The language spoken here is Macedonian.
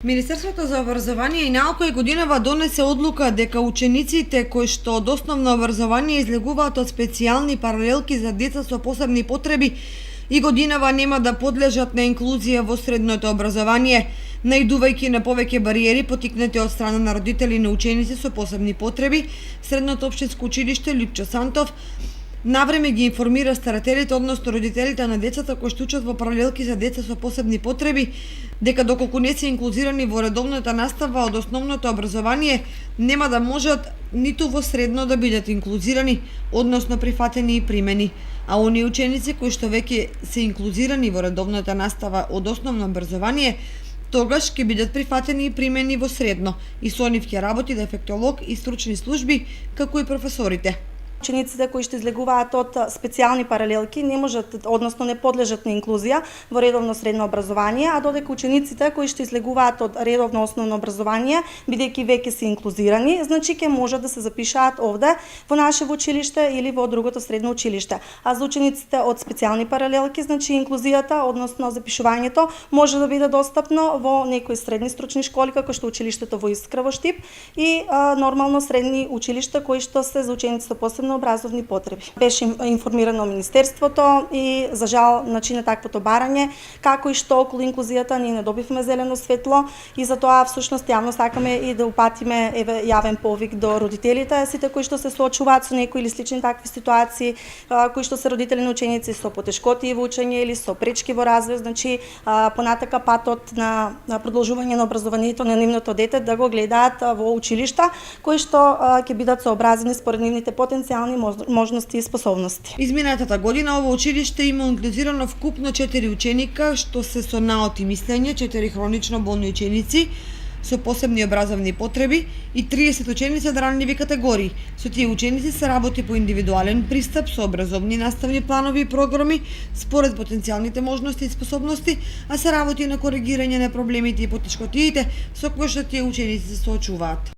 Министерството за образование и наука и годинава донесе одлука дека учениците кои што од основно образование излегуваат од специјални паралелки за деца со посебни потреби и годинава нема да подлежат на инклузија во средното образование, наидувајќи на повеќе бариери потикнати од страна на родители на ученици со посебни потреби. Средното општинско училиште Лјупчо Сантов навреме ги информира старателите, односно родителите на децата кои што учат во паралелки за деца со посебни потреби, дека доколку не се инклузирани во редовната настава од основното образование, нема да можат ниту во средно да бидат инклузирани, односно прифатени и примени. А оние ученици кои што веќе се инклузирани во редовната настава од основно образование, тогаш ќе бидат прифатени и примени во средно, и со нив ќе работи дефектолог и стручни служби, како и професорите. Учениците кои што излегуваат од специјални паралелки не можат, односно не подлежат на инклузија во редовно средно образование, а додека учениците кои што излегуваат од редовно основно образование, бидејќи веќе се инклузирани, значи ќе можат да се запишаат овде во наше училиште или во другото средно училиште. А за учениците од специјални паралелки, значи инклузијата, односно запишувањето, може да биде достапно во некои средни стручни школи, како што училиштето во Искра во Штип и нормално средни училишта кои што се за ученици со посебни образовни потреби. Беше информирано Министерството и за жал начина таквото барање, како и што околу инклузијата ние не добивме зелено светло и затоа всушност јавно сакаме и да упатиме јавен повик до родителите, сите кои што се соочуваат со некои или слични такви ситуации, кои што се родители на ученици со потешкоти во учење или со пречки во развој, значи понатака патот на продолжување на образованието на нивното дете да го гледаат во училишта кои што ќе бидат сообразени според нивните потенцијални можности и способности. Изминатата година ово училиште има инклузирано вкупно 4 ученика што се со наот и мислење, 4 хронично болни ученици со посебни образовни потреби и 30 ученици од ранливи категории. Со тие ученици се работи по индивидуален пристап со образовни наставни планови и програми според потенцијалните можности и способности, а се работи на коригирање на проблемите и потешкотиите со кои што тие ученици се соочуваат.